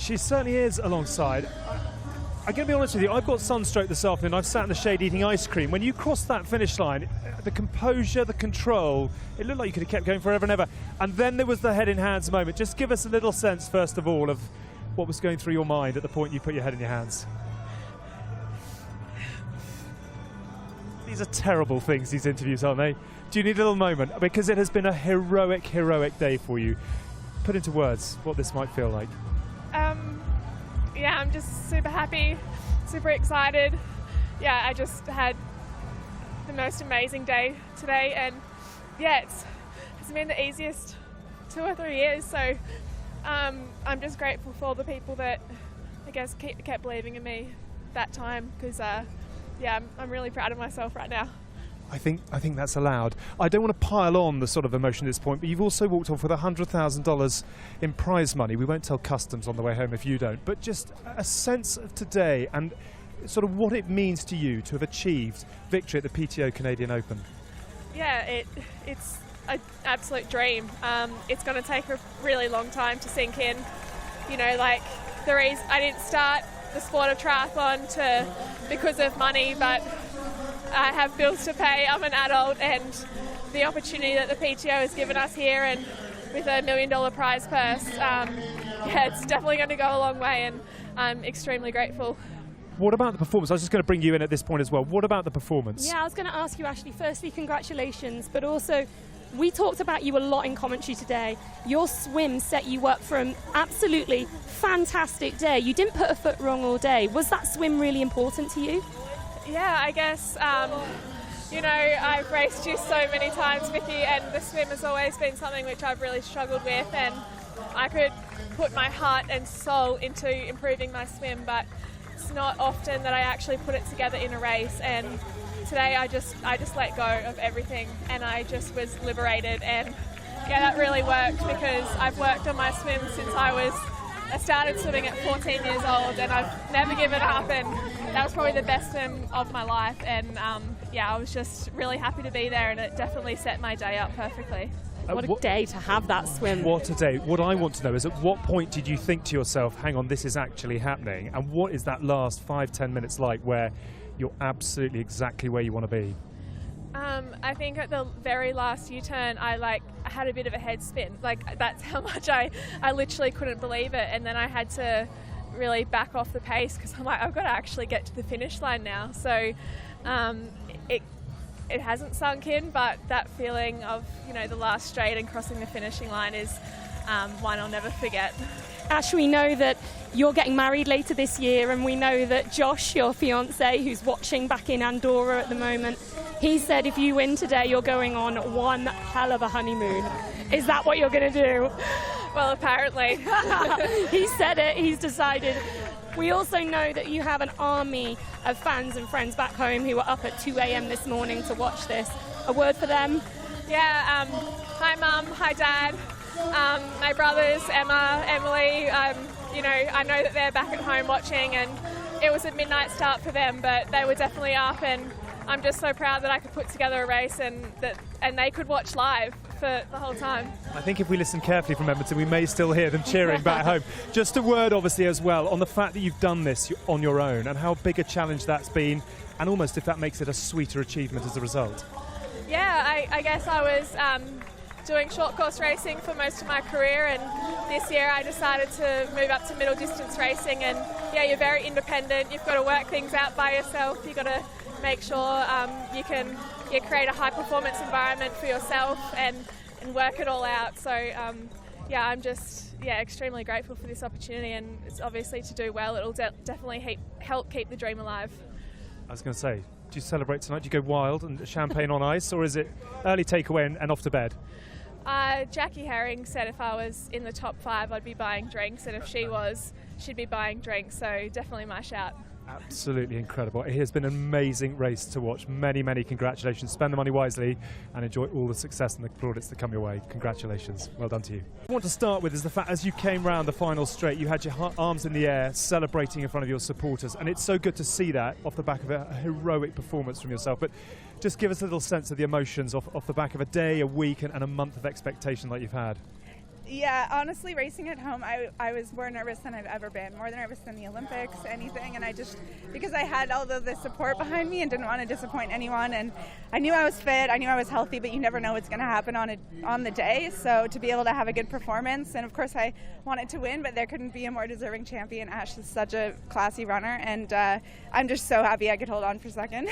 She certainly is alongside. I'm going to be honest with you, I've got sunstroke this afternoon. I've sat in the shade eating ice cream. When you cross that finish line, the composure, the control, it looked like you could have kept going forever and ever. And then there was the head in hands moment. Just give us a little sense, first of all, of what was going through your mind at the point you put your head in your hands. These are terrible things, these interviews, aren't they? Do you need a little moment? Because it has been a heroic, heroic day for you. Put into words what this might feel like. Yeah, I'm just super happy, super excited. Yeah, I just had the most amazing day today, and yeah, it's been the easiest 2 or 3 years, so I'm just grateful for all the people that, I guess, kept believing in me that time, because yeah, I'm really proud of myself right now. I think that's allowed. I don't want to pile on the sort of emotion at this point, but you've also walked off with $100,000 in prize money. We won't tell customs on the way home if you don't, but just a sense of today and sort of what it means to you to have achieved victory at the PTO Canadian Open. Yeah, it's an absolute dream. It's going to take a really long time to sink in. You know, like the reason I didn't start the sport of triathlon because of money, but I have bills to pay, I'm an adult, and the opportunity that the PTO has given us here, and with $1 million prize purse, yeah, it's definitely going to go a long way, and I'm extremely grateful. What about the performance? I was just going to bring you in at this point as well. What about the performance? Yeah, I was going to ask you, Ashleigh, firstly, congratulations, but also, we talked about you a lot in commentary today. Your swim set you up for an absolutely fantastic day. You didn't put a foot wrong all day. Was that swim really important to you? Yeah, I guess, you know, I've raced you so many times, Vicky, and the swim has always been something which I've really struggled with, and I could put my heart and soul into improving my swim, but it's not often that I actually put it together in a race, and today I just let go of everything, and I just was liberated, and yeah, that really worked, because I've worked on my swim since I started swimming at 14 years old, and I've never given up, and that was probably the best swim of my life, and yeah, I was just really happy to be there, and it definitely set my day up perfectly. What a day to have that swim. What a day. What I want to know is, at what point did you think to yourself, hang on, this is actually happening, and what is that last 5-10 minutes like where you're absolutely exactly where you want to be? I think at the very last U-turn, I had a bit of a head spin. Like, that's how much I literally couldn't believe it. And then I had to really back off the pace, because I'm like, I've got to actually get to the finish line now. So it hasn't sunk in, but that feeling of, you know, the last straight and crossing the finishing line is one I'll never forget. Ash, we know that you're getting married later this year, and we know that Josh, your fiancé, who's watching back in Andorra at the moment, he said if you win today, you're going on one hell of a honeymoon. Is that what you're going to do? Well, apparently. He said it, he's decided. We also know that you have an army of fans and friends back home who were up at 2 a.m. this morning to watch this. A word for them? Yeah, hi Mum, hi Dad, my brothers, Emma, Emily, you know, I know that they're back at home watching, and it was a midnight start for them, but they were definitely up, and I'm just so proud that I could put together a race and they could watch live for the whole time. I think if we listen carefully from Edmonton, we may still hear them cheering back home. Just a word, obviously, as well, on the fact that you've done this on your own and how big a challenge that's been, and almost if that makes it a sweeter achievement as a result. Yeah, I guess I was doing short course racing for most of my career, and this year I decided to move up to middle distance racing, and yeah, you're very independent, you've got to work things out by yourself, you've got to make sure you can create a high performance environment for yourself and work it all out. So yeah, I'm just extremely grateful for this opportunity, and it's obviously to do well. It'll definitely help keep the dream alive. I was going to say, do you celebrate tonight? Do you go wild and champagne on ice, or is it early takeaway and off to bed? Jackie Herring said if I was in the top 5, I'd be buying drinks, and if she was, she'd be buying drinks, so definitely my shout. Absolutely incredible. It has been an amazing race to watch. Many, many congratulations. Spend the money wisely and enjoy all the success and the plaudits that come your way. Congratulations. Well done to you. What I want to start with is the fact, as you came round the final straight, you had your arms in the air celebrating in front of your supporters, and it's so good to see that off the back of a heroic performance from yourself. But just give us a little sense of the emotions off the back of a day, a week and a month of expectation like you've had. Yeah, honestly, racing at home, I was more nervous than I've ever been, more nervous than the Olympics, anything, and because I had all of the support behind me and didn't want to disappoint anyone, and I knew I was fit, I knew I was healthy, but you never know what's going to happen on the day, so to be able to have a good performance, and of course I wanted to win, but there couldn't be a more deserving champion. Ash is such a classy runner, and I'm just so happy I could hold on for second.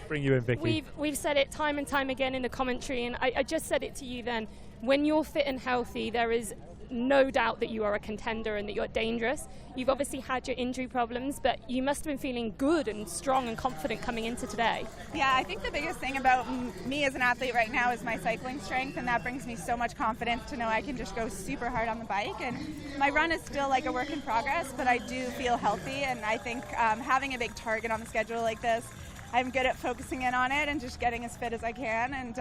Bring you in, Vicky. We've said it time and time again in the commentary, and I just said it to you then. When you're fit and healthy, there is no doubt that you are a contender and that you're dangerous. You've obviously had your injury problems, but you must have been feeling good and strong and confident coming into today. Yeah, I think the biggest thing about me as an athlete right now is my cycling strength, and that brings me so much confidence to know I can just go super hard on the bike. And my run is still like a work in progress, but I do feel healthy, and I think having a big target on the schedule like this, I'm good at focusing in on it and just getting as fit as I can. And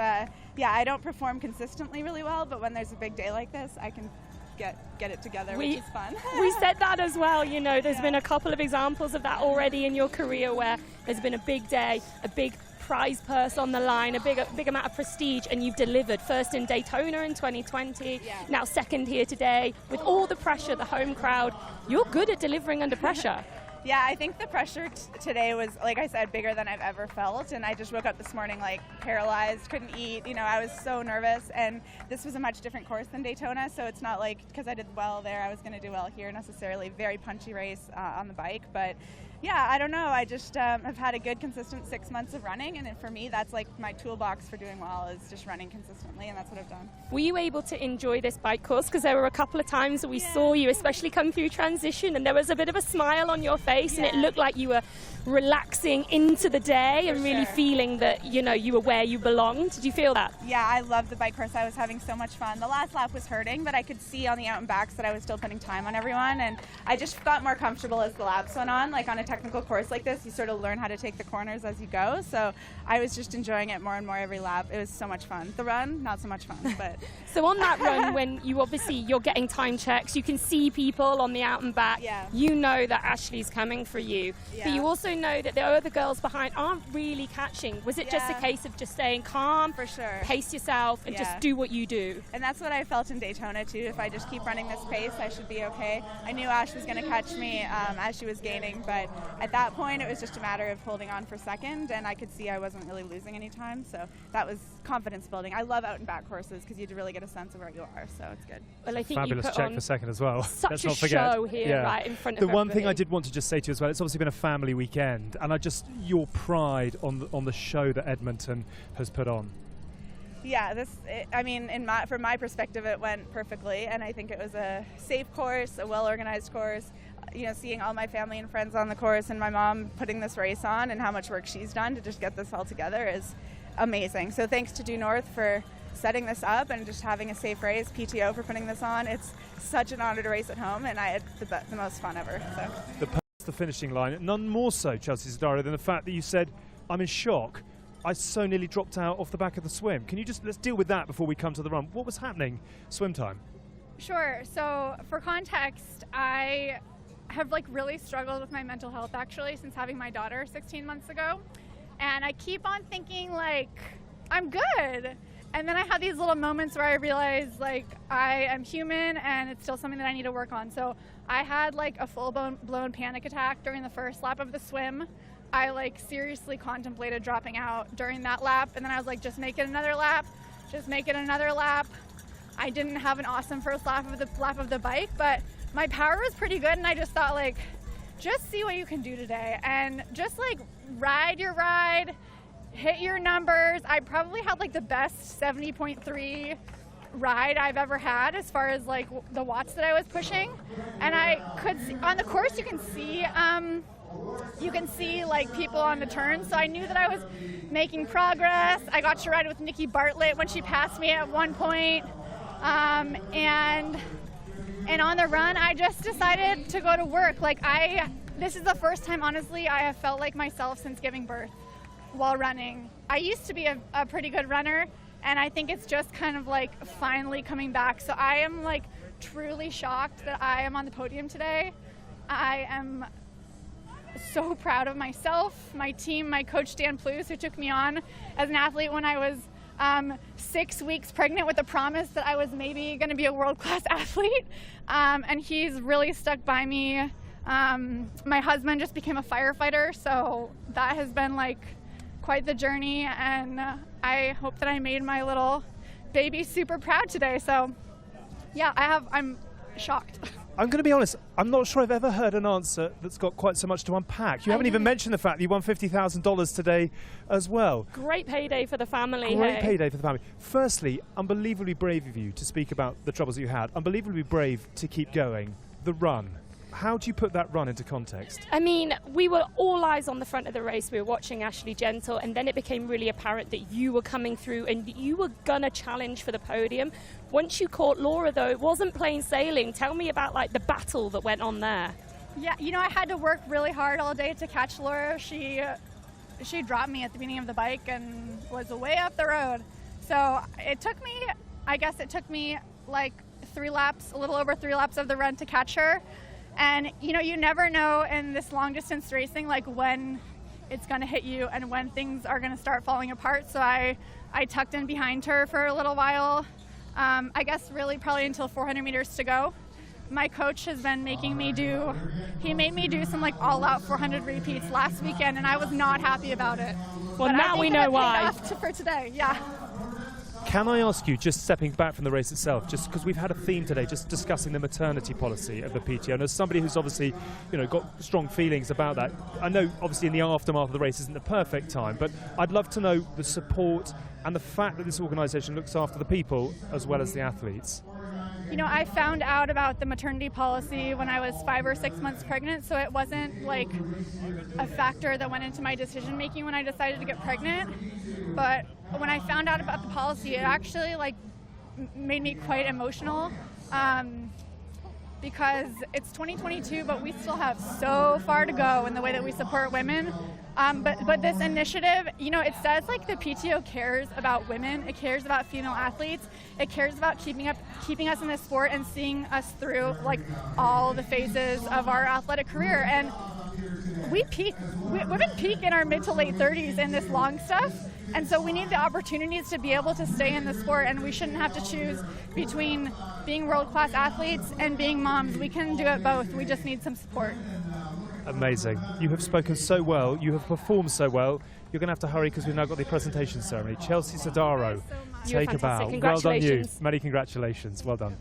yeah, I don't perform consistently really well, but when there's a big day like this, I can get it together, which is fun. We said that as well, you know, there's been a couple of examples of that already in your career where there's been a big day, a big prize purse on the line, a big amount of prestige, and you've delivered. First in Daytona in 2020, now second here today. With all the pressure, the home crowd, you're good at delivering under pressure. Yeah, I think the pressure today was, like I said, bigger than I've ever felt, and I just woke up this morning like paralyzed, couldn't eat, you know, I was so nervous, and this was a much different course than Daytona, so it's not like because I did well there I was going to do well here necessarily. Very punchy race on the bike, but yeah, I don't know, I just have had a good consistent 6 months of running, and for me that's like my toolbox for doing well is just running consistently, and that's what I've done. Were you able to enjoy this bike course? Because there were a couple of times that we saw you especially come through transition and there was a bit of a smile on your face and it looked like you were relaxing into the day and really feeling that, you know, you were where you belonged. Did you feel that? Yeah, I loved the bike course. I was having so much fun. The last lap was hurting, but I could see on the out and backs that I was still putting time on everyone, and I just got more comfortable as the laps went on. Like on a technical course like this, you sort of learn how to take the corners as you go, so I was just enjoying it more and more every lap. It was so much fun. The run, not so much fun, but... So on that run, when you're getting time checks, you can see people on the out and back, you know that Ashleigh's coming for you, but you also know that the other girls behind aren't really catching. Was it just a case of just staying calm, for sure, pace yourself, and just do what you do? And that's what I felt in Daytona too. If I just keep running this pace, I should be okay. I knew Ash was going to catch me as she was gaining, but at that point it was just a matter of holding on for second, and I could see I wasn't really losing any time, so that was confidence building. I love out and back courses because you really get a sense of where you are, so it's good. Well, I think fabulous you put check on for second as well. Such Let's a not forget. show here, right in front of The one thing everybody. I did want to just say to you as well, it's obviously been a family weekend, and your pride on the show that Edmonton has put on. Yeah, from my perspective, it went perfectly, and I think it was a safe course, a well-organized course. You know, seeing all my family and friends on the course, and my mom putting this race on, and how much work she's done to just get this all together is amazing. So thanks to Due North for setting this up and just having a safe race, PTO for putting this on. It's such an honor to race at home, and I had the most fun ever. So. The finishing line, none more so, Chelsea Sodaro, than the fact that you said, I'm in shock. I so nearly dropped out off the back of the swim. Can you let's deal with that before we come to the run. What was happening swim time? Sure. So for context, I have really struggled with my mental health actually since having my daughter 16 months ago. And I keep on thinking I'm good. And then I have these little moments where I realize I am human and it's still something that I need to work on. So I had a full-blown panic attack during the first lap of the swim. I seriously contemplated dropping out during that lap, and then I was just make it another lap, just make it another lap. I didn't have an awesome first lap of the bike, but my power was pretty good, and I just thought just see what you can do today and just ride your ride, hit your numbers. I probably had the best 70.3 ride I've ever had as far as the watts that I was pushing, and I could see on the course you can see people on the turn, so I knew that I was making progress. I got to ride with Nikki Bartlett when she passed me at one point, and on the run I just decided to go to work. This is the first time honestly I have felt like myself since giving birth while running. I used to be a pretty good runner, and I think it's just kind of finally coming back. So I am truly shocked that I am on the podium today. I am so proud of myself, my team, my coach Dan Plus, who took me on as an athlete when I was 6 weeks pregnant with a promise that I was maybe going to be a world-class athlete, and he's really stuck by me. My husband just became a firefighter, so that has been like quite the journey, and I hope that I made my little baby super proud today. So yeah, I'm shocked. I'm going to be honest, I'm not sure I've ever heard an answer that's got quite so much to unpack. You haven't even mentioned the fact that you won $50,000 today as well. Great payday for the family. Great payday for the family. Firstly, unbelievably brave of you to speak about the troubles you had. Unbelievably brave to keep going. The run. How do you put that run into context? I mean, we were all eyes on the front of the race. We were watching Ashleigh Gentle, and then it became really apparent that you were coming through and you were going to challenge for the podium. Once you caught Laura, though, it wasn't plain sailing. Tell me about like the battle that went on there. Yeah, you know, I had to work really hard all day to catch Laura. She dropped me at the beginning of the bike and was way up the road. So it took me, I guess it took me like 3 laps, a little over 3 laps of the run to catch her. And, you know, you never know in this long-distance racing, like, when it's going to hit you and when things are going to start falling apart. So I tucked in behind her for a little while, I guess really probably until 400 meters to go. My coach has been making me he made me do some, like, all-out 400 repeats last weekend, and I was not happy about it. Well, but now we know why. For today, yeah. Can I ask you, just stepping back from the race itself, just because we've had a theme today, just discussing the maternity policy of the PTO, and as somebody who's obviously, you know, got strong feelings about that, I know obviously in the aftermath of the race isn't the perfect time, but I'd love to know the support and the fact that this organisation looks after the people as well as the athletes. You know, I found out about the maternity policy when I was 5 or 6 months pregnant, so it wasn't like a factor that went into my decision making when I decided to get pregnant. But when I found out about the policy, it actually like made me quite emotional, because it's 2022, but we still have so far to go in the way that we support women. But this initiative, you know, it says like the PTO cares about women, it cares about female athletes, it cares about keeping us in this sport and seeing us through like all the phases of our athletic career. And women peak in our mid to late 30s in this long stuff. And so we need the opportunities to be able to stay in the sport, and we shouldn't have to choose between being world-class athletes and being moms. We can do it both. We just need some support. Amazing. You have spoken so well. You have performed so well. You're going to have to hurry because we've now got the presentation ceremony. Chelsea Sodaro, You're take a bow. fantastic. Well done you. Congratulations. Many congratulations. Well done.